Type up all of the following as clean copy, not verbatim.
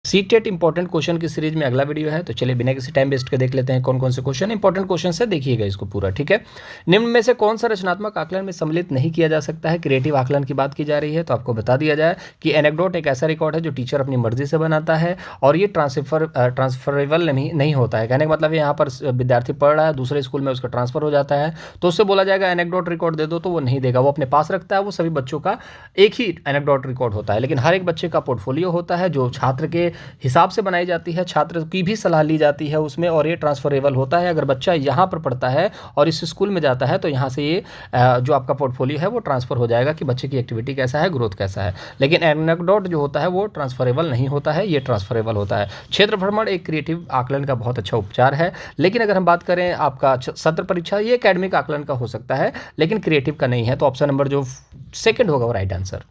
CTET important question की series में अगला वीडियो है, तो चलिए बिना किसी टाइम वेस्ट के देख लेते हैं कौन कौन से क्वेश्चन इंपॉर्टेंट क्वेश्चन है। देखिएगा इसको पूरा, ठीक है। निम्न में से कौन सा रचनात्मक आकलन में सम्मिलित नहीं किया जा सकता है। क्रिएटिव आकलन की बात की जा रही है, तो आपको बता दिया जाए कि एनेक्डोट एक ऐसा रिकॉर्ड है जो टीचर अपनी मर्जी से बनाता है और ये ट्रांसफरेबल नहीं होता है। कहने का मतलब यहाँ पर विद्यार्थी पढ़ रहा है, दूसरे स्कूल में उसका ट्रांसफर हो जाता है, तो उससे बोला जाएगा एनेक्डोट रिकॉर्ड दे दो, तो वो नहीं देगा, वो अपने पास रखता है। वो सभी बच्चों का एक ही एनेक्डोट रिकॉर्ड होता है, लेकिन हर एक बच्चे का पोर्टफोलियो होता है जो छात्र के हिसाब से बनाई जाती है, छात्र की भी सलाह ली जाती है उसमें, और ये ट्रांसफरेबल होता है। अगर बच्चा यहाँ पर पढ़ता है और इस स्कूल में जाता है तो यहाँ से ये जो आपका पोर्टफोलियो है वो ट्रांसफर हो जाएगा कि बच्चे की एक्टिविटी कैसा है, ग्रोथ कैसा है। लेकिन एनेक्डोट जो होता है वो ट्रांसफरेबल नहीं होता है, ये ट्रांसफरेबल होता है। क्षेत्र भ्रमण एक क्रिएटिव आकलन का बहुत अच्छा उपचार है, लेकिन अगर हम बात करें आपका सत्र परीक्षा, ये एकेडमिक आकलन का हो सकता है लेकिन क्रिएटिव का नहीं है। तो ऑप्शन नंबर जो सेकंड होगा वो राइट आंसर।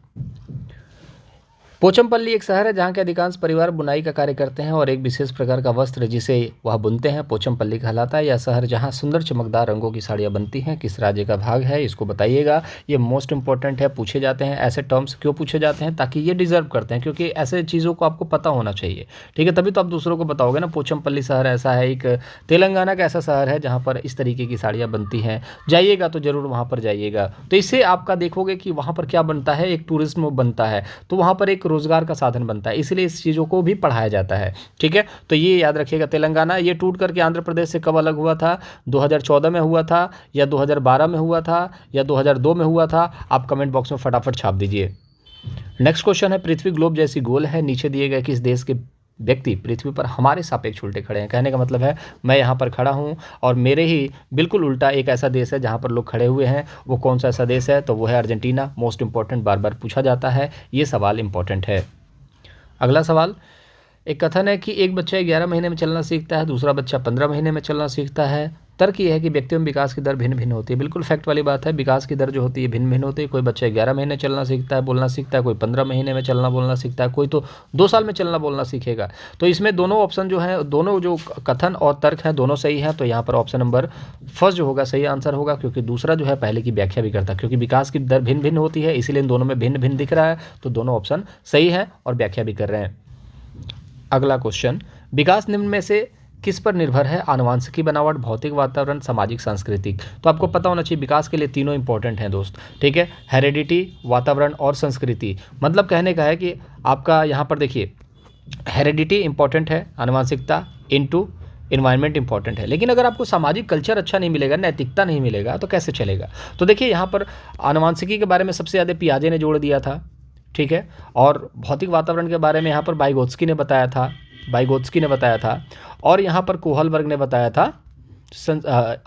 पोचमपल्ली एक शहर है जहाँ के अधिकांश परिवार बुनाई का कार्य करते हैं और एक विशेष प्रकार का वस्त्र जिसे वह बुनते हैं पोचमपल्ली कहलाता है। यह शहर जहाँ सुंदर चमकदार रंगों की साड़ियाँ बनती हैं किस राज्य का भाग है, इसको बताइएगा। ये मोस्ट इंपॉर्टेंट है, पूछे जाते हैं ऐसे टर्म्स क्यों पूछे जाते हैं, ताकि ये डिजर्व करते हैं, क्योंकि ऐसे चीज़ों को आपको पता होना चाहिए, ठीक है, तभी तो आप दूसरों को बताओगे ना। पोचमपल्ली शहर ऐसा है, एक तेलंगाना का ऐसा शहर है जहाँ पर इस तरीके की साड़ियाँ बनती हैं। जाइएगा तो ज़रूर वहाँ पर जाइएगा, तो इससे आपका देखोगे कि वहाँ पर क्या बनता है, एक टूरिज्म बनता है, तो वहाँ पर एक रोजगार का साधन बनता है, इसलिए इस चीज़ों को भी पढ़ाया जाता है, ठीक है। तो ये याद रखिएगा। तेलंगाना ये टूट करके आंध्र प्रदेश से कब अलग हुआ था, 2014 में हुआ था या 2012 में हुआ था या 2002 में हुआ था, आप कमेंट बॉक्स में फटाफट छाप दीजिए। नेक्स्ट क्वेश्चन है, पृथ्वी ग्लोब जैसी गोल है, नीचे दिए गए किस देश के व्यक्ति पृथ्वी पर हमारे सापेक्ष उल्टे खड़े हैं। कहने का मतलब है मैं यहाँ पर खड़ा हूँ और मेरे ही बिल्कुल उल्टा एक ऐसा देश है जहाँ पर लोग खड़े हुए हैं, वो कौन सा ऐसा देश है, तो वो है अर्जेंटीना। मोस्ट इंपॉर्टेंट, बार बार पूछा जाता है, ये सवाल इंपॉर्टेंट है। अगला सवाल, एक कथन है कि एक बच्चा 11 महीने में चलना सीखता है, दूसरा बच्चा 15 महीने में चलना सीखता है। तर्क ये है कि व्यक्तियों में विकास की दर भिन्न भिन्न होती है। बिल्कुल फैक्ट वाली बात है, विकास की दर जो होती है भिन्न भिन्न होती है। कोई बच्चा 11 महीने चलना सीखता है, बोलना सीखता है, कोई 15 महीने में चलना बोलना सीखता है, कोई तो 2 साल में चलना बोलना सीखेगा। तो इसमें दोनों ऑप्शन जो है, दोनों जो कथन और तर्क हैं दोनों सही हैं। तो यहाँ पर ऑप्शन नंबर फर्स्ट जो होगा सही आंसर होगा, क्योंकि दूसरा जो है पहले की व्याख्या भी करता है, क्योंकि विकास की दर भिन्न भिन्न होती है इसलिए इन दोनों में भिन्न भिन्न दिख रहा है, तो दोनों ऑप्शन सही है और व्याख्या भी कर रहे हैं। अगला क्वेश्चन, विकास निम्न में से किस पर निर्भर है, आनुवांशिकी बनावट, भौतिक वातावरण, सामाजिक सांस्कृतिक। तो आपको पता होना चाहिए विकास के लिए तीनों इंपॉर्टेंट हैं दोस्त, ठीक है, हेरेडिटी, वातावरण और संस्कृति। मतलब कहने का है कि आपका यहाँ पर देखिए हेरेडिटी इंपॉर्टेंट है, आनुवांशिकता इनटू इन्वायरमेंट इंपॉर्टेंट है, लेकिन अगर आपको सामाजिक कल्चर अच्छा नहीं मिलेगा, नैतिकता नहीं मिलेगा, तो कैसे चलेगा। तो देखिए यहाँ पर आनुवांशिकी के बारे में सबसे ज़्यादा पियाजे ने जोड़ दिया था, ठीक है, और भौतिक वातावरण के बारे में यहाँ पर बाइगोत्स्की ने बताया था, और यहाँ पर कोहलबर्ग ने बताया था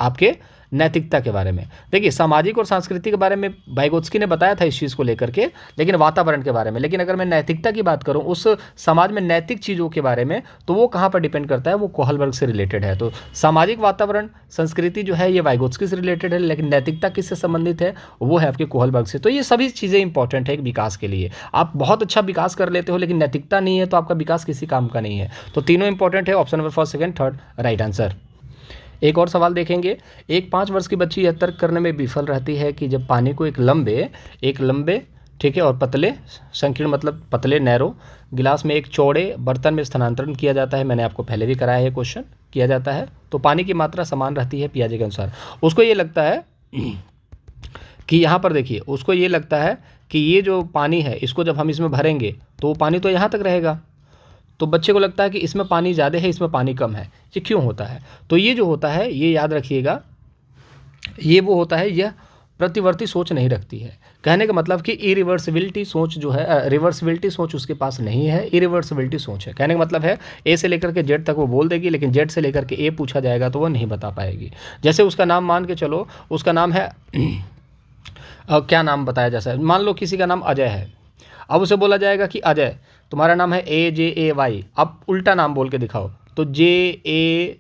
आपके नैतिकता के बारे में। देखिए सामाजिक और सांस्कृतिक के बारे में बाइगोत्स्की ने बताया था इस चीज़ को लेकर के, लेकिन वातावरण के बारे में, लेकिन अगर मैं नैतिकता की बात करूं उस समाज में नैतिक चीज़ों के बारे में, तो वो कहाँ पर डिपेंड करता है, वो कोहलबर्ग से रिलेटेड है। तो सामाजिक वातावरण संस्कृति जो है ये बाइगोत्स्की से रिलेटेड है, लेकिन नैतिकता किससे संबंधित है, वो है आपके कोहलबर्ग से। तो ये सभी चीज़ें इंपॉर्टेंट है एक विकास के लिए। आप बहुत अच्छा विकास कर लेते हो लेकिन नैतिकता नहीं है तो आपका विकास किसी काम का नहीं है। तो तीनों इंपॉर्टेंट है, option number first, second, third right answer. एक और सवाल देखेंगे, एक 5 वर्ष की बच्ची यह तर्क करने में विफल रहती है कि जब पानी को एक लंबे ठीक है और पतले, संकीर्ण मतलब पतले नैरो गिलास में एक चौड़े बर्तन में स्थानांतरण किया जाता है, मैंने आपको पहले भी कराया है क्वेश्चन, किया जाता है, तो पानी की मात्रा समान रहती है पियाजे के अनुसार। उसको ये लगता है कि यहाँ पर देखिए, उसको ये लगता है कि ये जो पानी है इसको जब हम इसमें भरेंगे तो वो पानी तो यहाँ तक रहेगा, तो बच्चे को लगता है कि इसमें पानी ज़्यादा है इसमें पानी कम है। ये क्यों होता है, तो ये जो होता है ये याद रखिएगा, ये वो होता है, यह प्रतिवर्ती सोच नहीं रखती है। कहने का मतलब कि इरिवर्सिबिलिटी सोच जो है, रिवर्सिबिलिटी सोच उसके पास नहीं है, इरिवर्सिबिलिटी सोच है। कहने का मतलब है ए से लेकर के जेड तक वो बोल देगी, लेकिन जेड से लेकर के ए पूछा जाएगा तो वो नहीं बता पाएगी। जैसे उसका नाम मान के चलो, उसका नाम है क्या नाम बताया जा सकता है, मान लो किसी का नाम अजय है, अब उसे बोला जाएगा कि अजय तुम्हारा नाम है AJAY, अब उल्टा नाम बोल के दिखाओ, तो JAYAJA,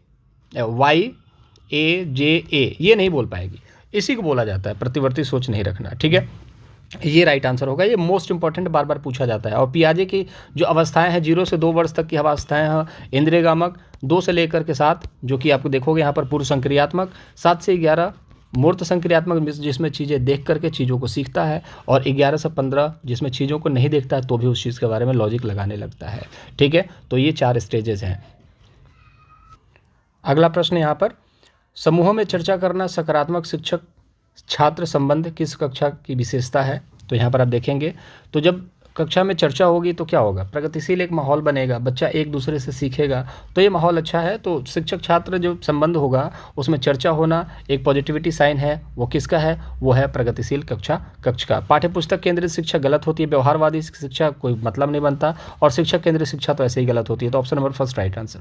ये नहीं बोल पाएगी, इसी को बोला जाता है प्रतिवर्ती सोच नहीं रखना, ठीक है, ये राइट आंसर होगा। ये मोस्ट इंपॉर्टेंट बार बार पूछा जाता है। और पियाजे की जो अवस्थाएं हैं 0 से 2 वर्ष तक की अवस्थाएं हैं, इंद्रियगामक, 2 से लेकर के 7, जो कि आपको देखोगे यहाँ पर पूर्व संक्रियात्मक, 7 से 11 मूर्त संक्रियात्मक जिसमें चीज़ें देख करके चीज़ों को सीखता है, और 11 से 15 जिसमें चीज़ों को नहीं देखता है तो भी उस चीज़ के बारे में लॉजिक लगाने लगता है। ठीक है, तो ये 4 स्टेजेस हैं। अगला प्रश्न यहाँ पर, समूहों में चर्चा करना सकारात्मक शिक्षक छात्र संबंध किस कक्षा की विशेषता है? तो यहाँ पर आप देखेंगे तो जब कक्षा में चर्चा होगी तो क्या होगा, प्रगतिशील एक माहौल बनेगा, बच्चा एक दूसरे से सीखेगा, तो ये माहौल अच्छा है। तो शिक्षक छात्र जो संबंध होगा उसमें चर्चा होना एक पॉजिटिविटी साइन है। वो किसका है? वो है प्रगतिशील कक्ष का। पाठ्य पुस्तक केंद्रित शिक्षा गलत होती है, व्यवहारवादी शिक्षा कोई मतलब नहीं बनता, और शिक्षक केंद्रित शिक्षा तो ऐसे ही गलत होती है। तो option number first right answer.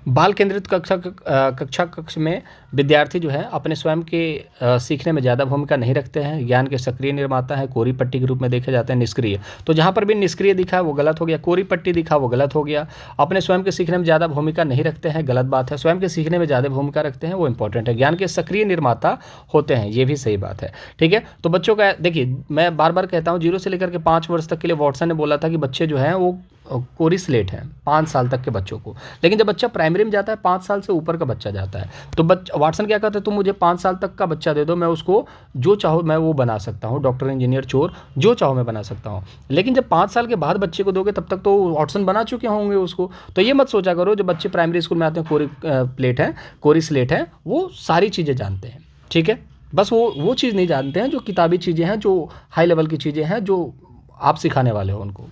बाल केंद्रित कक्ष में विद्यार्थी जो है अपने स्वयं के सीखने में ज़्यादा भूमिका नहीं रखते हैं, ज्ञान के सक्रिय निर्माता है, कोरी पट्टी के रूप में देखे जाते हैं, निष्क्रिय। तो जहाँ पर भी निष्क्रिय दिखा वो गलत हो गया, कोरी पट्टी दिखा वो गलत हो गया। अपने स्वयं के सीखने में ज़्यादा भूमिका नहीं रखते हैं, गलत बात है। स्वयं के सीखने में ज़्यादा भूमिका रखते हैं वो इंपॉर्टेंट है। ज्ञान के सक्रिय निर्माता होते हैं, ये भी सही बात है। ठीक है, तो बच्चों का देखिए, मैं बार बार कहता हूँ 0 से लेकर के 5 वर्ष तक के लिए वॉटसन ने बोला था कि बच्चे जो हैं वो कोरी स्लेट है 5 साल तक के बच्चों को। लेकिन जब बच्चा प्राइमरी में जाता है 5 साल से ऊपर का बच्चा जाता है तो वाटसन क्या कहता है, तुम मुझे 5 साल तक का बच्चा दे दो, मैं उसको जो चाहो मैं वो बना सकता हूँ, डॉक्टर इंजीनियर चोर जो चाहो मैं बना सकता हूँ। लेकिन जब 5 साल के बाद बच्चे को दोगे तब तक तो वाटसन बना चुके होंगे उसको। तो ये मत सोचा करो जो बच्चे प्राइमरी स्कूल में आते हैं कोरी स्लेट है वो सारी चीज़ें जानते हैं। ठीक है, बस वो चीज़ नहीं जानते हैं जो किताबी चीज़ें हैं, जो हाई लेवल की चीज़ें हैं जो आप सिखाने वाले हो उनको।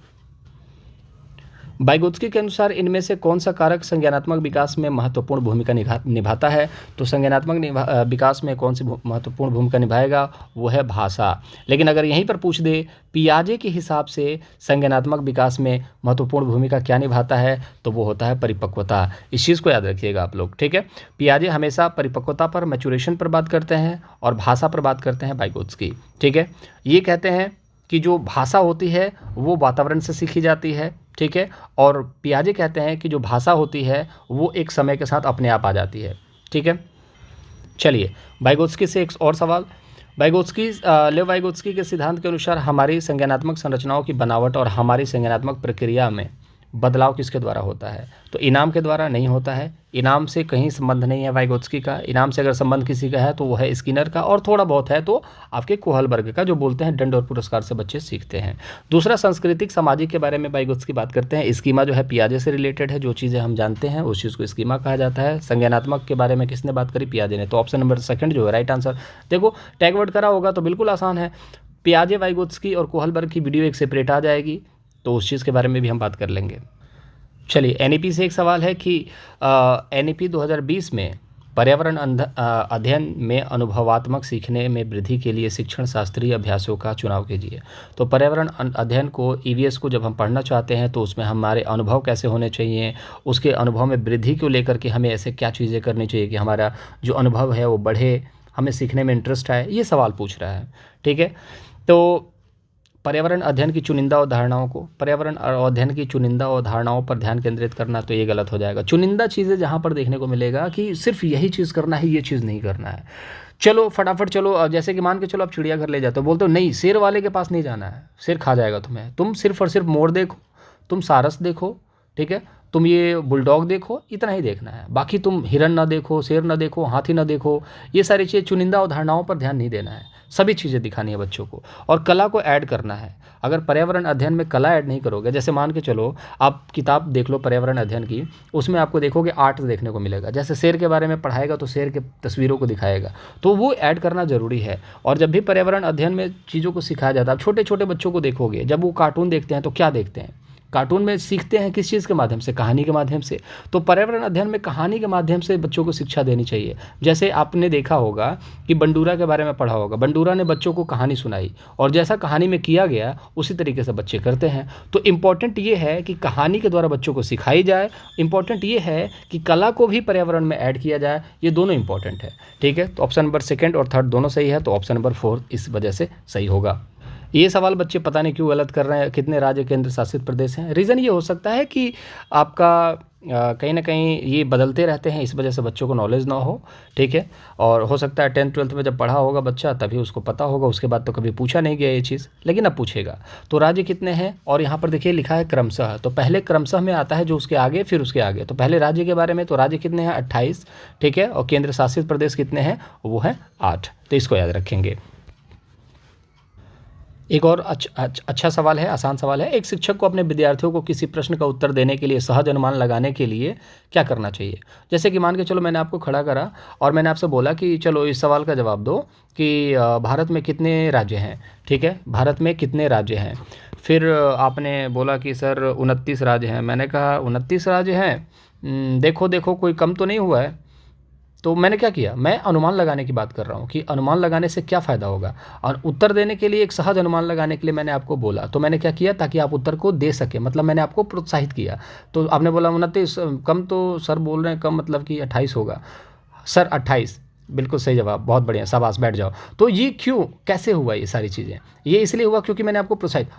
वाइगोत्स्की के अनुसार इनमें से कौन सा कारक संज्ञानात्मक विकास में महत्वपूर्ण भूमिका निभाता है? तो संज्ञानात्मक विकास में कौन सी महत्वपूर्ण भूमिका निभाएगा? वो है भाषा। लेकिन अगर यहीं पर पूछ दे पियाजे के हिसाब से संज्ञानात्मक विकास में महत्वपूर्ण भूमिका क्या निभाता है, तो वो होता है परिपक्वता। इस चीज़ को याद रखिएगा आप लोग। ठीक है, पियाजे हमेशा परिपक्वता पर, मैचुरेशन पर बात करते हैं, और भाषा पर बात करते हैं वाइगोत्स्की। ठीक है, ये कहते हैं कि जो भाषा होती है वो वातावरण से सीखी जाती है। ठीक है, और पियाजे कहते हैं कि जो भाषा होती है वो एक समय के साथ अपने आप आ जाती है। ठीक है, चलिए वाइगोत्स्की से एक और सवाल। लेव वाइगोत्स्की के सिद्धांत के अनुसार हमारी संज्ञानात्मक संरचनाओं की बनावट और हमारी संज्ञानात्मक प्रक्रिया में बदलाव किसके द्वारा होता है? तो इनाम के द्वारा नहीं होता है। इनाम से कहीं संबंध नहीं है वाइगोत्स्की का। इनाम से अगर संबंध किसी का है तो वो है स्किनर का, और थोड़ा बहुत है तो आपके कोहलबर्ग का, जो बोलते हैं दंड और पुरस्कार से बच्चे सीखते हैं। दूसरा, सांस्कृतिक सामाजिक के बारे में वाइगोत्स्की बात करते हैं। स्कीमा जो है पियाजे से रिलेटेड है, जो चीज़ें हम जानते हैं उस चीज़ को स्कीमा कहा जाता है। संज्ञानात्मक के बारे में किसने बात करी? पियाजे ने। तो ऑप्शन नंबर सेकंड जो है राइट आंसर। देखो टैग वर्ड करा होगा तो बिल्कुल आसान है। पियाजे, वाइगोत्स्की और कोहलबर्ग की वीडियो एक सेपरेट आ जाएगी, तो उस चीज़ के बारे में भी हम बात कर लेंगे। चलिए एनईपी से एक सवाल है कि एनईपी 2020 में पर्यावरण अध्ययन में अनुभवात्मक सीखने में वृद्धि के लिए शिक्षण शास्त्रीय अभ्यासों का चुनाव कीजिए। तो पर्यावरण अध्ययन को, ईवीएस को जब हम पढ़ना चाहते हैं तो उसमें हमारे अनुभव कैसे होने चाहिए, उसके अनुभव में वृद्धि को लेकर के हमें ऐसे क्या चीज़ें करनी चाहिए कि हमारा जो अनुभव है वो बढ़े, हमें सीखने में इंटरेस्ट आए, ये सवाल पूछ रहा है। ठीक है, तो पर्यावरण अध्ययन की चुनिंदा अवधारणाओं पर ध्यान केंद्रित करना, तो ये गलत हो जाएगा। चुनिंदा चीज़ें जहाँ पर देखने को मिलेगा कि सिर्फ यही चीज़ करना है, ये चीज़ नहीं करना है। चलो फटाफट चलो, जैसे कि मान के चलो आप चिड़ियाघर ले जाते हो, बोलते हो नहीं शेर वाले के पास नहीं जाना है, शेर खा जाएगा तुम्हें। तुम सिर्फ और सिर्फ मोर देखो, तुम सारस देखो, ठीक है, तुम ये बुलडॉग देखो, इतना ही देखना है। बाकी तुम हिरन ना देखो, शेर ना देखो, हाथी ना देखो, ये सारी चीज़ें, चुनिंदा अवधारणाओं पर ध्यान नहीं देना है। सभी चीज़ें दिखानी है बच्चों को, और कला को ऐड करना है। अगर पर्यावरण अध्ययन में कला ऐड नहीं करोगे, जैसे मान के चलो आप किताब देख लो पर्यावरण अध्ययन की, उसमें आपको देखोगे आर्ट देखने को मिलेगा। जैसे शेर के बारे में पढ़ाएगा तो शेर के तस्वीरों को दिखाएगा, तो वो ऐड करना ज़रूरी है। और जब भी पर्यावरण अध्ययन में चीज़ों को सिखाया जाता है, आप छोटे छोटे बच्चों को देखोगे जब वो कार्टून देखते हैं तो क्या देखते हैं? कार्टून में सीखते हैं किस चीज़ के माध्यम से? कहानी के माध्यम से। तो पर्यावरण अध्ययन में कहानी के माध्यम से बच्चों को शिक्षा देनी चाहिए। जैसे आपने देखा होगा कि बंडूरा के बारे में पढ़ा होगा, बंडूरा ने बच्चों को कहानी सुनाई, और जैसा कहानी में किया गया उसी तरीके से बच्चे करते हैं। तो इम्पॉर्टेंट ये है कि कहानी के द्वारा बच्चों को सिखाई जाए, इम्पॉर्टेंट ये है कि कला को भी पर्यावरण में ऐड किया जाए, ये दोनों इंपॉर्टेंट है। ठीक है, तो ऑप्शन नंबर सेकेंड और थर्ड दोनों सही है, तो ऑप्शन नंबर 4 इस वजह से सही होगा। ये सवाल बच्चे पता नहीं क्यों गलत कर रहे हैं। कितने राज्य केंद्र शासित प्रदेश हैं? रीज़न ये हो सकता है कि आपका कहीं ना कहीं ये बदलते रहते हैं, इस वजह से बच्चों को नॉलेज ना हो, ठीक है। और हो सकता है 10th-12th में जब पढ़ा होगा बच्चा तभी उसको पता होगा, उसके बाद तो कभी पूछा नहीं गया ये चीज़, लेकिन अब पूछेगा। तो राज्य कितने हैं, और यहाँ पर देखिए लिखा है क्रमशः, तो पहले क्रमशः में आता है जो उसके आगे, फिर उसके आगे। तो पहले राज्य के बारे में, तो राज्य कितने हैं 28, ठीक है। और केंद्र शासित प्रदेश कितने हैं, वो है 8। तो इसको याद रखेंगे। एक और अच्छा सवाल है, आसान सवाल है। एक शिक्षक को अपने विद्यार्थियों को किसी प्रश्न का उत्तर देने के लिए सहज अनुमान लगाने के लिए क्या करना चाहिए। जैसे कि मान के चलो मैंने आपको खड़ा करा और मैंने आपसे बोला कि चलो इस सवाल का जवाब दो कि भारत में कितने राज्य हैं, ठीक है, भारत में कितने राज्य हैं। फिर आपने बोला कि सर 29 राज्य हैं। मैंने कहा 29 राज्य हैं, देखो देखो कोई कम तो नहीं हुआ है। तो मैंने क्या किया, मैं अनुमान लगाने की बात कर रहा हूँ कि अनुमान लगाने से क्या फ़ायदा होगा, और उत्तर देने के लिए एक सहज अनुमान लगाने के लिए मैंने आपको बोला। तो मैंने क्या किया, ताकि आप उत्तर को दे सके, मतलब मैंने आपको प्रोत्साहित किया। तो आपने बोला 29, कम तो सर बोल रहे हैं, कम मतलब कि 28 होगा। सर 28, बिल्कुल सही जवाब, बहुत बढ़िया, शाबाश, बैठ जाओ। तो ये क्यों, कैसे हुआ ये सारी चीज़ें, ये इसलिए हुआ क्योंकि मैंने आपको प्रोत्साहित।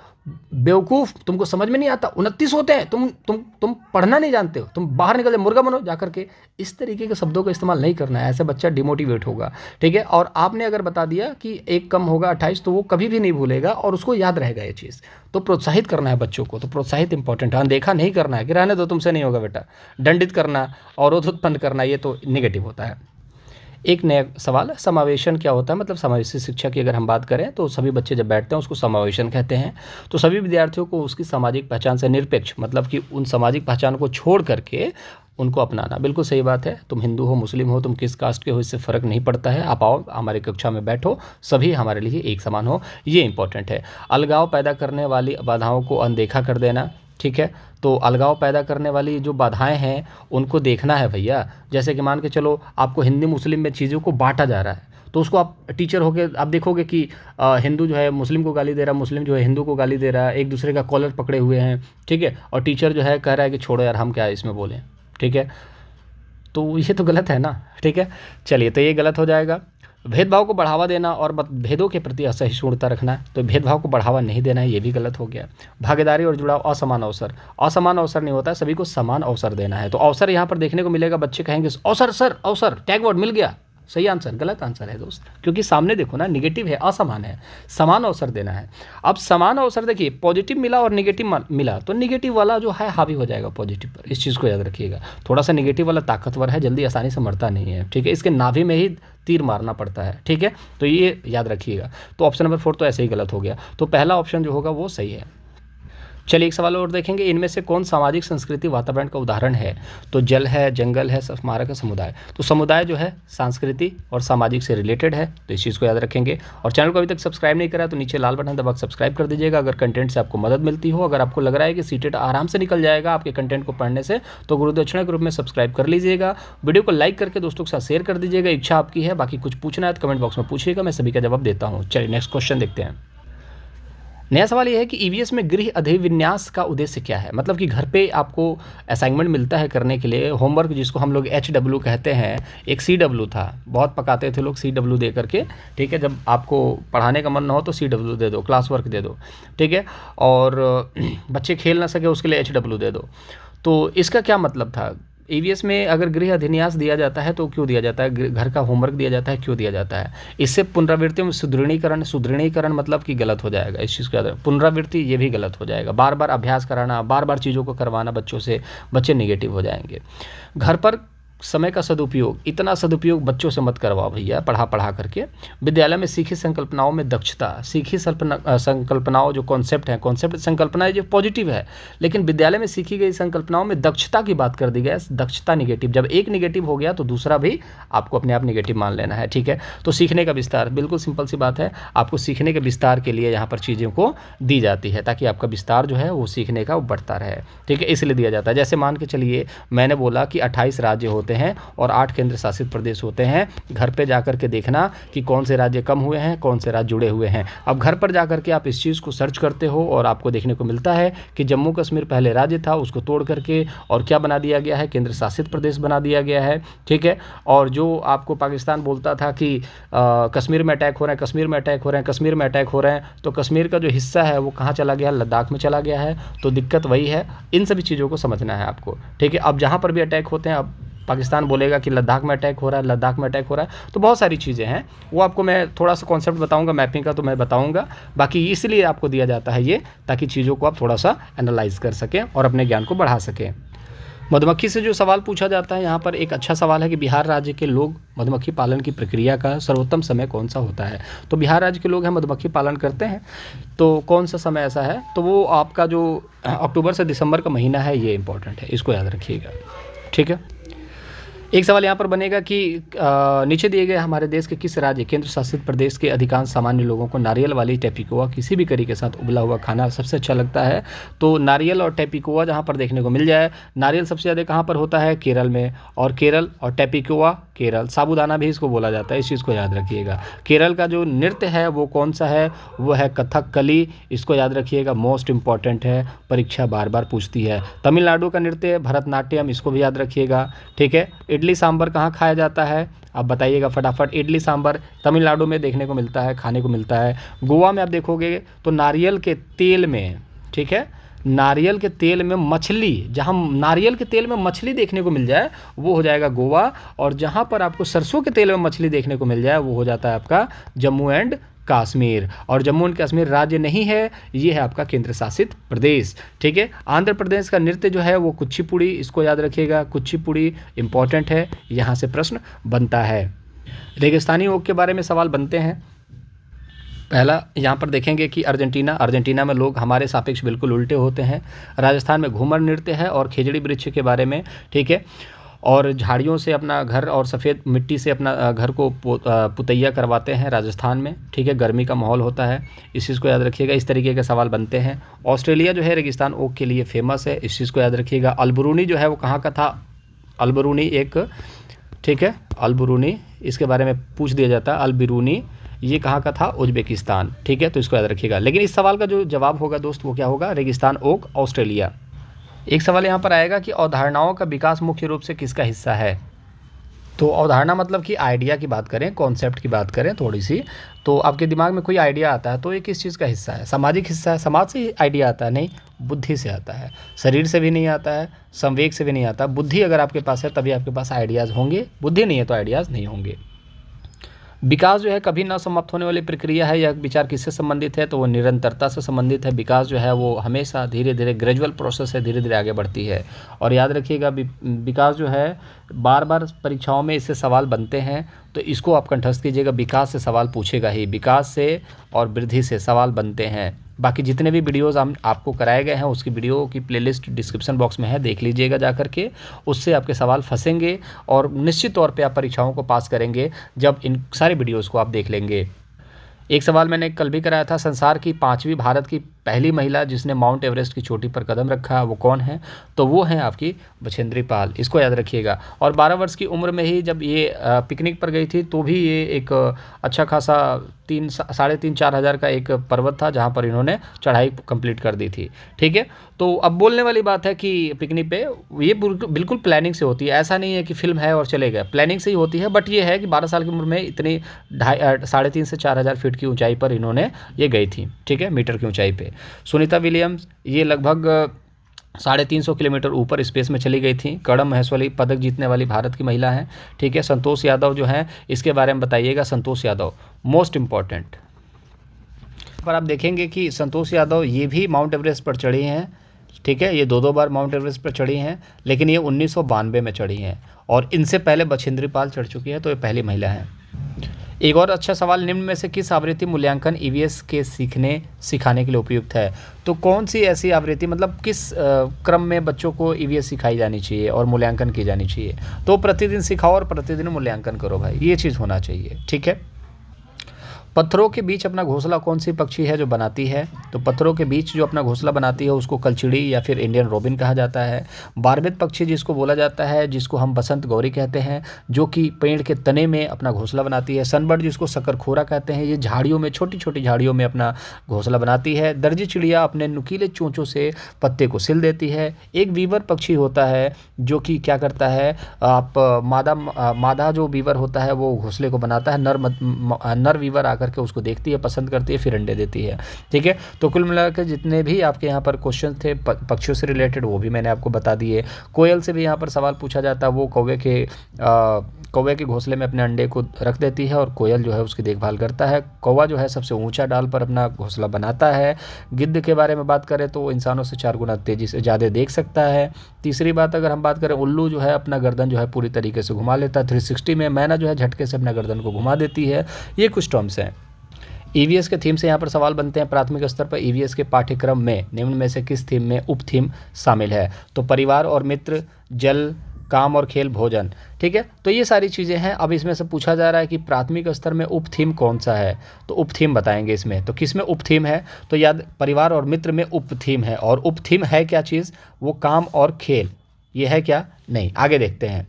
बेवकूफ़, तुमको समझ में नहीं आता, 29 होते हैं, तुम पढ़ना नहीं जानते हो, तुम बाहर निकल जाओ, मुर्गा बनो जा करके। इस तरीके के शब्दों का इस्तेमाल नहीं करना है, ऐसे बच्चा डिमोटिवेट होगा, ठीक है। और आपने अगर बता दिया कि एक कम होगा 28, तो वो कभी भी नहीं भूलेगा और उसको याद रहेगा ये चीज़। तो प्रोत्साहित करना है बच्चों को, तो प्रोत्साहित इंपॉर्टेंट है, अनदेखा नहीं करना है कि रहने दो, तुमसे नहीं होगा बेटा। दंडित करना, अवरोध उत्पन्न करना, ये तो निगेटिव होता है। एक नया सवाल है, समावेशन क्या होता है, मतलब समावेशी शिक्षा की अगर हम बात करें तो सभी बच्चे जब बैठते हैं उसको समावेशन कहते हैं। तो सभी विद्यार्थियों को उसकी सामाजिक पहचान से निरपेक्ष, मतलब कि उन सामाजिक पहचान को छोड़ करके उनको अपनाना। बिल्कुल सही बात है, तुम हिंदू हो, मुस्लिम हो, तुम किस कास्ट के हो, इससे फ़र्क नहीं पड़ता है। आप आओ हमारी कक्षा में बैठो, सभी हमारे लिए एक समान हो, ये इंपॉर्टेंट है। अलगाव पैदा करने वाली बाधाओं को अनदेखा कर देना, ठीक है। तो अलगाव पैदा करने वाली जो बाधाएं हैं उनको देखना है भैया। जैसे कि मान के चलो आपको हिंदू मुस्लिम में चीज़ों को बांटा जा रहा है, तो उसको आप टीचर होके आप देखोगे कि हिंदू जो है मुस्लिम को गाली दे रहा है, मुस्लिम जो है हिंदू को गाली दे रहा है, एक दूसरे का कॉलर पकड़े हुए हैं, ठीक है। और टीचर जो है कह रहा है कि छोड़ो यार, हम क्या इसमें बोलें, ठीक है। तो ये तो गलत है ना, ठीक है। चलिए, तो ये गलत हो जाएगा। भेदभाव को बढ़ावा देना और भेदों के प्रति असहिष्णुता रखना, तो भेदभाव को बढ़ावा नहीं देना है, ये भी गलत हो गया। भागीदारी और जुड़ाव, असमान अवसर, असमान अवसर नहीं होता है, सभी को समान अवसर देना है। तो अवसर यहाँ पर देखने को मिलेगा, बच्चे कहेंगे अवसर सर, अवसर, टैग वर्ड मिल गया, सही आंसर, गलत आंसर है दोस्त, क्योंकि सामने देखो ना, निगेटिव है, असमान है, समान अवसर देना है। अब समान अवसर देखिए, पॉजिटिव मिला और निगेटिव मिला, तो निगेटिव वाला जो है हावी हो जाएगा पॉजिटिव पर, इस चीज़ को याद रखिएगा। थोड़ा सा निगेटिव वाला ताकतवर है, जल्दी आसानी से मरता नहीं है, ठीक है, इसके नाभि में ही तीर मारना पड़ता है, ठीक है। तो ये याद रखिएगा। तो ऑप्शन नंबर 4 तो ऐसे ही गलत हो गया, तो पहला ऑप्शन जो होगा वो सही है। चलिए एक सवाल और देखेंगे, इनमें से कौन सामाजिक संस्कृति वातावरण का उदाहरण है। तो जल है, जंगल है, स्मारक है, समुदाय। तो समुदाय जो है सांस्कृति और सामाजिक से रिलेटेड है, तो इस चीज़ को याद रखेंगे। और चैनल को अभी तक सब्सक्राइब नहीं करा तो नीचे लाल बटन दबा सब्सक्राइब कर दीजिएगा। अगर कंटेंट से आपको मदद मिलती हो, अगर आपको लग रहा है कि सीटेट आराम से निकल जाएगा आपके कंटेंट को पढ़ने से, तो गुरुदक्षिणा ग्रुप में सब्सक्राइब कर लीजिएगा। वीडियो को लाइक करके दोस्तों के साथ शेयर कर दीजिएगा। इच्छा आपकी है, बाकी कुछ पूछना है तो कमेंट बॉक्स में पूछिएगा, मैं सभी का जवाब देता हूँ। चलिए नेक्स्ट क्वेश्चन देखते हैं। नया सवाल ये है कि ईवीएस में गृह अधिविन्यास का उद्देश्य क्या है। मतलब कि घर पे आपको असाइनमेंट मिलता है करने के लिए, होमवर्क जिसको हम लोग HW कहते हैं, एक CW था, बहुत पकाते थे लोग CW दे करके, ठीक है। जब आपको पढ़ाने का मन ना हो तो CW दे दो, क्लास वर्क दे दो, ठीक है। और बच्चे खेल ना सके उसके लिए HW दे दो। तो इसका क्या मतलब था, ईवीएस में अगर गृह अधिन्यास दिया जाता है तो क्यों दिया जाता है, घर का होमवर्क दिया जाता है क्यों दिया जाता है। इससे पुनरावृत्ति में सुदृढ़ीकरण, सुदृढ़ीकरण मतलब कि गलत हो जाएगा, इस चीज़ को याद रखें। पुनरावृत्ति ये भी गलत हो जाएगा, बार बार अभ्यास कराना, बार बार चीज़ों को करवाना बच्चों से, बच्चे निगेटिव हो जाएंगे। घर पर समय का सदुपयोग, इतना सदुपयोग बच्चों से मत करवाओ भैया, पढ़ा करके। विद्यालय में सीखी संकल्पनाओं में दक्षता, सीखी संकल्पनाओं जो कॉन्सेप्ट है, कॉन्सेप्ट संकल्पनाएं जो पॉजिटिव है, लेकिन विद्यालय में सीखी गई संकल्पनाओं में दक्षता की बात कर दी गई, दक्षता निगेटिव। जब एक निगेटिव हो गया तो दूसरा भी आपको अपने आप निगेटिव मान लेना है, ठीक है। तो सीखने का विस्तार, बिल्कुल सिंपल सी बात है, आपको सीखने के विस्तार के लिए यहाँ पर चीज़ों को दी जाती है ताकि आपका विस्तार जो है वो सीखने का बढ़ता रहे, ठीक है, इसलिए दिया जाता है। जैसे मान के चलिए मैंने बोला कि 28 राज्य होते होते हैं और 8 केंद्र शासित प्रदेश होते हैं। घर पे जाकर के देखना कि कौन से राज्य कम हुए हैं, कौन से राज्य जुड़े हुए हैं। अब घर पर जाकर के आप इस चीज़ को सर्च करते हो और आपको देखने को मिलता है कि जम्मू कश्मीर पहले राज्य था, उसको तोड़ करके और क्या बना दिया गया है, केंद्र शासित प्रदेश बना दिया गया है। ठीक है, और जो आपको पाकिस्तान बोलता था कि कश्मीर में अटैक हो रहे हैं, कश्मीर में अटैक हो रहे हैं, कश्मीर में अटैक हो रहे हैं, तो कश्मीर का जो हिस्सा है वो कहाँ चला गया, लद्दाख में चला गया है। तो दिक्कत वही है, इन सभी चीज़ों को समझना है आपको। ठीक है, अब जहाँ पर भी अटैक होते हैं, अब पाकिस्तान बोलेगा कि लद्दाख में अटैक हो रहा है, लद्दाख में अटैक हो रहा है, तो बहुत सारी चीज़ें हैं, वो आपको मैं थोड़ा सा कॉन्सेप्ट बताऊंगा मैपिंग का, तो मैं बताऊंगा। बाकी इसलिए आपको दिया जाता है ये, ताकि चीज़ों को आप थोड़ा सा एनालाइज कर सकें और अपने ज्ञान को बढ़ा सकें। मधुमक्खी से जो सवाल पूछा जाता है यहाँ पर, एक अच्छा सवाल है कि बिहार राज्य के लोग मधुमक्खी पालन की प्रक्रिया का सर्वोत्तम समय कौन सा होता है। तो बिहार राज्य के लोग हैं मधुमक्खी पालन करते हैं, तो कौन सा समय ऐसा है, तो वो आपका जो अक्टूबर से दिसंबर का महीना है, ये इंपॉर्टेंट है, इसको याद रखिएगा। ठीक है, एक सवाल यहाँ पर बनेगा कि नीचे दिए गए हमारे देश के किस राज्य केंद्र शासित प्रदेश के अधिकांश सामान्य लोगों को नारियल वाली टेपिकोआ किसी भी करी के साथ उबला हुआ खाना सबसे अच्छा लगता है। तो नारियल और टेपिकोआ जहाँ पर देखने को मिल जाए, नारियल सबसे ज़्यादा कहाँ पर होता है, केरल में, और केरल और टेपिकोआ केरल, साबूदाना भी इसको बोला जाता है, इस चीज़ को याद रखिएगा। केरल का जो नृत्य है वो कौन सा है, वो है कथकली, इसको याद रखिएगा, मोस्ट इंपॉर्टेंट है, परीक्षा बार बार पूछती है। तमिलनाडु का नृत्य है भरतनाट्यम, इसको भी याद रखिएगा। ठीक है, इडली सांभर कहाँ खाया जाता है, आप बताइएगा फटाफट। इडली सांभर तमिलनाडु में देखने को मिलता है, खाने को मिलता है। गोवा में आप देखोगे तो नारियल के तेल में, ठीक है, नारियल के तेल में मछली, जहाँ नारियल के तेल में मछली देखने को मिल जाए वो हो जाएगा गोवा, और जहाँ पर आपको सरसों के तेल में मछली देखने को मिल जाए वो हो जाता है आपका जम्मू एंड कश्मीर। और जम्मू एंड कश्मीर राज्य नहीं है, ये है आपका केंद्र शासित प्रदेश। ठीक है, आंध्र प्रदेश का नृत्य जो है वो कुचिपुड़ी, इसको याद रखिएगा, कुचिपुड़ी इंपॉर्टेंट है, यहाँ से प्रश्न बनता है। रेगिस्तानी ओक के बारे में सवाल बनते हैं। पहला यहाँ पर देखेंगे कि अर्जेंटीना में लोग हमारे सापेक्ष बिल्कुल उल्टे होते हैं। राजस्थान में घूमर नृत्य है और खेजड़ी वृक्ष के बारे में। ठीक है, और झाड़ियों से अपना घर और सफ़ेद मिट्टी से अपना घर को पुतैया करवाते हैं राजस्थान में। ठीक है, गर्मी का माहौल होता है, इस चीज़ को याद रखिएगा। इस तरीके के सवाल बनते हैं। ऑस्ट्रेलिया जो है रेगिस्तान ओक के लिए फेमस है, इस चीज़ को याद रखिएगा। अल्बरूनी जो है वो कहाँ का था, अल्बरूनी एक, ठीक है, अल्बरूनी इसके बारे में पूछ दिया जाता है। अल्बरूनी ये कहाँ का था, उज्बेकिस्तान। ठीक है, तो इसको याद रखिएगा। लेकिन इस सवाल का जो जवाब होगा दोस्त वो क्या होगा, रेगिस्तान ओक ऑस्ट्रेलिया। एक सवाल यहाँ पर आएगा कि अवधारणाओं का विकास मुख्य रूप से किसका हिस्सा है। तो अवधारणा मतलब कि आइडिया की बात करें, कॉन्सेप्ट की बात करें थोड़ी सी, तो आपके दिमाग में कोई आइडिया आता है तो ये किस चीज़ का हिस्सा है, सामाजिक हिस्सा है। समाज से आइडिया आता है, नहीं, बुद्धि से आता है। शरीर से भी नहीं आता है, संवेग से भी नहीं आता। बुद्धि अगर आपके पास है तभी आपके पास आइडियाज़ होंगे, बुद्धि नहीं है तो आइडियाज़ नहीं होंगे। विकास जो है कभी न समाप्त होने वाली प्रक्रिया है। यह विचार किससे संबंधित है, तो वो निरंतरता से संबंधित है। विकास जो है वो हमेशा धीरे धीरे ग्रेजुअल प्रोसेस है, धीरे धीरे आगे बढ़ती है। और याद रखिएगा विकास जो है बार बार परीक्षाओं में इससे सवाल बनते हैं, तो इसको आप कंठस्थ कीजिएगा। विकास से सवाल पूछेगा ही, विकास से और वृद्धि से सवाल बनते हैं। बाकी जितने भी वीडियोज़ हम आपको कराए गए हैं उसकी वीडियो की प्लेलिस्ट डिस्क्रिप्शन बॉक्स में है, देख लीजिएगा जा करके। उससे आपके सवाल फंसेंगे और निश्चित तौर पे आप परीक्षाओं को पास करेंगे जब इन सारी वीडियोज़ को आप देख लेंगे। एक सवाल मैंने कल भी कराया था, संसार की 5वीं भारत की पहली महिला जिसने माउंट एवरेस्ट की चोटी पर कदम रखा वो कौन है, तो वो हैं आपकी बछेंद्री पाल, इसको याद रखिएगा। और 12 वर्ष की उम्र में ही जब ये पिकनिक पर गई थी तो भी ये एक अच्छा खासा 3,500-4 हज़ार का एक पर्वत था जहाँ पर इन्होंने चढ़ाई कंप्लीट कर दी थी। ठीक है, तो अब बोलने वाली बात है कि पिकनिक पे ये बिल्कुल प्लानिंग से होती है, ऐसा नहीं है कि फिल्म है और चले गए, प्लानिंग से ही होती है। बट ये है कि 12 साल की उम्र में इतनी 3,500 से 4,000 फीट की ऊंचाई पर इन्होंने ये गई थी। ठीक है, मीटर की ऊंचाई पे। सुनीता विलियम्स ये लगभग 350 किलोमीटर ऊपर स्पेस में चली गई थी। कड़म महेश्वरी पदक जीतने वाली भारत की महिला हैं। ठीक है, संतोष यादव जो हैं इसके बारे में बताइएगा। संतोष यादव मोस्ट इम्पॉर्टेंट, पर आप देखेंगे कि संतोष यादव ये भी माउंट एवरेस्ट पर चढ़ी हैं। ठीक है, ये 2 बार माउंट एवरेस्ट पर चढ़ी हैं, लेकिन ये 1992 में चढ़ी हैं और इनसे पहले बछेंद्री पाल चढ़ चुकी है, तो ये पहली महिला हैं। एक और अच्छा सवाल, निम्न में से किस आवृत्ति मूल्यांकन ईवीएस के सिखाने के लिए उपयुक्त है। तो कौन सी ऐसी आवृत्ति, मतलब किस क्रम में बच्चों को ईवीएस सिखाई जानी चाहिए और मूल्यांकन की जानी चाहिए। तो प्रतिदिन सिखाओ और प्रतिदिन मूल्यांकन करो भाई, ये चीज़ होना चाहिए। ठीक है, पत्थरों के बीच अपना घोंसला कौन सी पक्षी है जो बनाती है? तो पत्थरों के बीच जो अपना घोंसला बनाती है उसको कलचिड़ी या फिर इंडियन रोबिन कहा जाता है। बारबेत पक्षी जिसको बोला जाता है, जिसको हम बसंत गौरी कहते हैं, जो कि पेड़ के तने में अपना घोंसला बनाती है। सनबर्ड जिसको शकरखोरा कहते हैं, ये झाड़ियों में, छोटी छोटी झाड़ियों में अपना घोंसला बनाती है। दर्जी चिड़िया अपने नुकीले चोंचों से पत्ते को सिल देती है। एक वीवर पक्षी होता है जो कि क्या करता है, आप मादा जो वीवर होता है वो घोंसले को बनाता है, नर वीवर आकर के उसको देखती है, पसंद करती है, फिर अंडे देती है। ठीक है, तो कुल मिलाकर जितने भी आपके यहाँ पर क्वेश्चन थे पक्षियों से रिलेटेड वो भी मैंने आपको बता दिए। कोयल से भी यहाँ पर सवाल पूछा जाता है, वो कौवे के घोंसले में अपने अंडे को रख देती है और कोयल जो है उसकी देखभाल करता है। कौवा जो है सबसे ऊंचा डाल पर अपना घोंसला बनाता है। गिद्ध के बारे में बात करें तो इंसानों से 4 गुना तेज़ी से ज़्यादा देख सकता है। तीसरी बात अगर हम बात करें, उल्लू जो है अपना गर्दन जो है पूरी तरीके से घुमा लेता है 360 में। मैना जो है झटके से अपना गर्दन को घुमा देती है। ये कुछ टर्म्स हैं। ईवीएस के थीम से यहाँ पर सवाल बनते हैं। प्राथमिक स्तर पर ईवीएस के पाठ्यक्रम में निम्न में से किस थीम में उप थीम शामिल है? तो परिवार और मित्र, जल, काम और खेल, भोजन। ठीक है, तो ये सारी चीज़ें हैं। अब इसमें से पूछा जा रहा है कि प्राथमिक स्तर में उप थीम कौन सा है, तो उप थीम बताएंगे इसमें। तो किस में उप थीम है? तो याद, परिवार और मित्र में उप थीम है। और उप थीम है क्या चीज़? वो काम और खेल। ये है क्या? नहीं, आगे देखते हैं।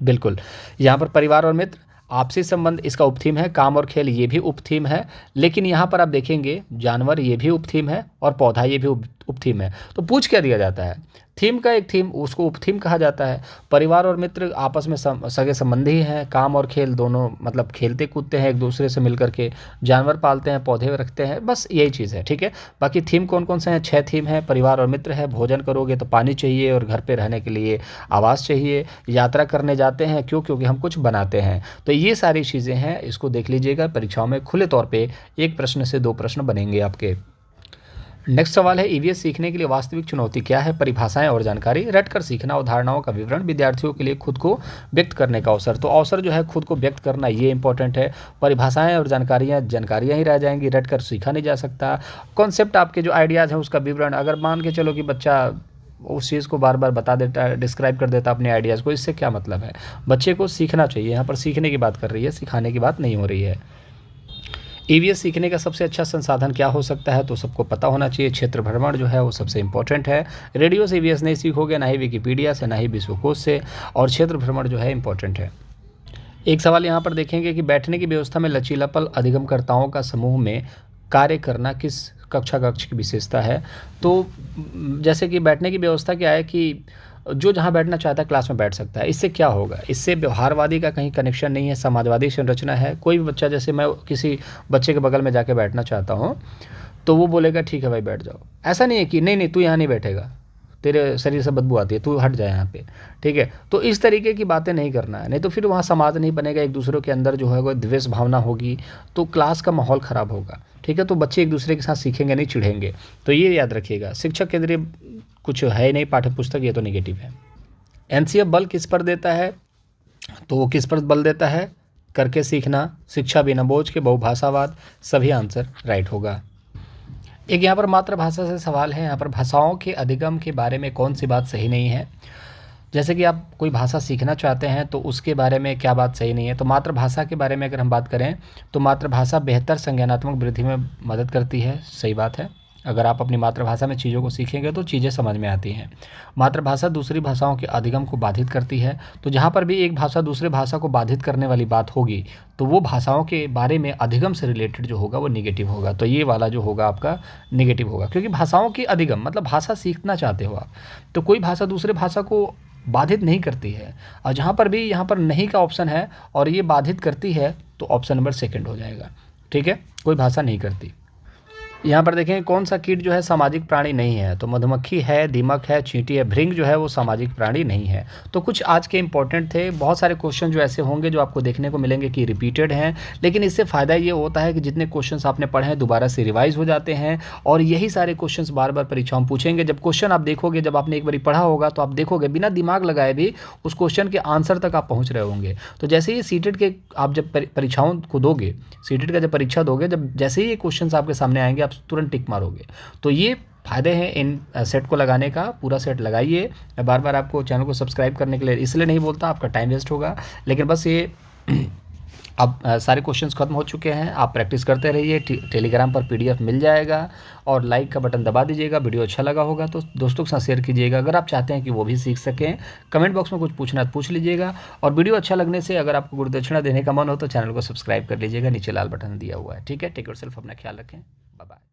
बिल्कुल, यहाँ पर परिवार और मित्र, आपसी संबंध इसका उपथीम है। काम और खेल ये भी उपथीम है। लेकिन यहाँ पर आप देखेंगे जानवर ये भी उपथीम है और पौधा ये भी उपथीम है। तो पूछ क्या दिया जाता है? थीम का एक थीम, उसको उपथीम कहा जाता है। परिवार और मित्र आपस में सगे संबंधी हैं। काम और खेल दोनों मतलब खेलते कूदते हैं एक दूसरे से मिलकर के। जानवर पालते हैं, पौधे रखते हैं, बस यही चीज़ है। ठीक है, बाकी थीम कौन कौन से हैं? 6 थीम है। परिवार और मित्र है, भोजन करोगे तो पानी चाहिए और घर पे रहने के लिए आवास चाहिए। यात्रा करने जाते हैं, क्यों? क्योंकि हम कुछ बनाते हैं। तो ये सारी चीज़ें हैं, इसको देख लीजिएगा। परीक्षाओं में खुले तौर पे 1 प्रश्न से 2 प्रश्न बनेंगे आपके। नेक्स्ट सवाल है, ईवीएस सीखने के लिए वास्तविक चुनौती क्या है? परिभाषाएं और जानकारी, रटकर सीखना, अवधारणाओं का विवरण, विद्यार्थियों के लिए खुद को व्यक्त करने का अवसर। तो अवसर जो है खुद को व्यक्त करना, ये इंपॉर्टेंट है। परिभाषाएं और जानकारियां ही रह जाएंगी, रटकर सीखा नहीं जा सकता। कॉन्सेप्ट, आपके जो आइडियाज़ हैं उसका विवरण। अगर मान के चलो कि बच्चा उस चीज़ को बार बार बता देता है, डिस्क्राइब कर देता अपने आइडियाज़ को, इससे क्या मतलब है? बच्चे को सीखना चाहिए। यहाँ पर सीखने की बात कर रही है, सिखाने की बात नहीं हो रही है। ईवीएस सीखने का सबसे अच्छा संसाधन क्या हो सकता है? तो सबको पता होना चाहिए, क्षेत्र भ्रमण जो है वो सबसे इंपॉर्टेंट है। रेडियो से ईवीएस नहीं सीखोगे, ना ही विकिपीडिया से, ना ही विश्वकोश से, और क्षेत्र भ्रमण जो है इंपॉर्टेंट है। एक सवाल यहाँ पर देखेंगे कि बैठने की व्यवस्था में लचीलापन अधिगमकर्ताओं का समूह में कार्य करना किस कक्ष की विशेषता है? तो जैसे कि बैठने की व्यवस्था क्या है कि जो जहाँ बैठना चाहता है क्लास में बैठ सकता है। इससे क्या होगा? इससे व्यवहारवादी का कहीं कनेक्शन नहीं है, समाजवादी संरचना है। कोई भी बच्चा, जैसे मैं किसी बच्चे के बगल में जाके बैठना चाहता हूँ तो वो बोलेगा ठीक है भाई बैठ जाओ। ऐसा नहीं है कि नहीं तू यहाँ नहीं बैठेगा, तेरे शरीर से बदबू आती है, तू हट जाए यहाँ पे। ठीक है, तो इस तरीके की बातें नहीं करना है, नहीं तो फिर वहाँ समाज नहीं बनेगा। एक दूसरे के अंदर जो है वो द्वेष भावना होगी, तो क्लास का माहौल ख़राब होगा। ठीक है, तो बच्चे एक दूसरे के साथ सीखेंगे नहीं, चिढ़ेंगे। तो ये याद रखिएगा। शिक्षक केंद्रीय कुछ है नहीं पाठ्य पुस्तक, ये तो नेगेटिव है। एनसीएफ बल किस पर देता है? तो वो किस पर बल देता है? करके सीखना, शिक्षा बिना बोझ के, बहुभाषावाद। सभी आंसर राइट होगा। एक यहाँ पर मातृभाषा से सवाल है। यहाँ पर भाषाओं के अधिगम के बारे में कौन सी बात सही नहीं है? जैसे कि आप कोई भाषा सीखना चाहते हैं तो उसके बारे में क्या बात सही नहीं है? तो मातृभाषा के बारे में अगर हम बात करें तो मातृभाषा बेहतर संज्ञानात्मक वृद्धि में मदद करती है। सही बात है। अगर आप अपनी मातृभाषा में चीज़ों को सीखेंगे तो चीज़ें समझ में आती हैं। मातृभाषा दूसरी भाषाओं के अधिगम को बाधित करती है। तो जहाँ पर भी एक भाषा दूसरे भाषा को बाधित करने वाली बात होगी तो वो भाषाओं के बारे में अधिगम से रिलेटेड जो होगा वो निगेटिव होगा। तो ये वाला जो होगा आपका निगेटिव होगा, क्योंकि भाषाओं की अधिगम मतलब भाषा सीखना चाहते हो आप, तो कोई भाषा दूसरे भाषा को बाधित नहीं करती है। और जहाँ पर भी यहाँ पर नहीं का ऑप्शन है और ये बाधित करती है तो ऑप्शन नंबर 2 हो जाएगा। ठीक है, कोई भाषा नहीं करती। यहाँ पर देखें कौन सा कीट जो है सामाजिक प्राणी नहीं है? तो मधुमक्खी है, दीमक है, चींटी है। भृंग जो है वो सामाजिक प्राणी नहीं है। तो कुछ आज के इंपॉर्टेंट थे। बहुत सारे क्वेश्चन जो ऐसे होंगे जो आपको देखने को मिलेंगे कि रिपीटेड हैं, लेकिन इससे फ़ायदा ये होता है कि जितने क्वेश्चंस आपने पढ़े हैं दोबारा से रिवाइज हो जाते हैं और यही सारे क्वेश्चंस बार बार परीक्षाओं में पूछेंगे। जब क्वेश्चन आप देखोगे, जब आपने एक बार पढ़ा होगा तो आप देखोगे बिना दिमाग लगाए भी उस क्वेश्चन के आंसर तक आप पहुँच रहे होंगे। तो जैसे ही सीटेट के आप जब परीक्षाओं को दोगे, सीटेट का जब परीक्षा दोगे, जब जैसे ही ये क्वेश्चन आपके सामने आएंगे आप तुरंत टिक मारोगे। तो ये फ़ायदे हैं इन सेट को लगाने का। पूरा सेट लगाइए। मैं बार बार आपको चैनल को सब्सक्राइब करने के लिए इसलिए नहीं बोलता, आपका टाइम वेस्ट होगा, लेकिन बस ये अब सारे क्वेश्चंस खत्म हो चुके हैं। आप प्रैक्टिस करते रहिए। टेलीग्राम पर PDF मिल जाएगा और लाइक का बटन दबा दीजिएगा। वीडियो अच्छा लगा होगा तो दोस्तों के साथ शेयर कीजिएगा। अगर आप चाहते हैं कि वो भी सीख सकें, कमेंट बॉक्स में कुछ पूछना तो पूछ लीजिएगा। और वीडियो अच्छा लगने से अगर आपको गुरु दक्षिणा देने का मन हो तो चैनल को सब्सक्राइब कर लीजिएगा। नीचे लाल बटन दिया हुआ है। ठीक है, टेक योरसेल्फ, अपना ख्याल रखें। Bye bye.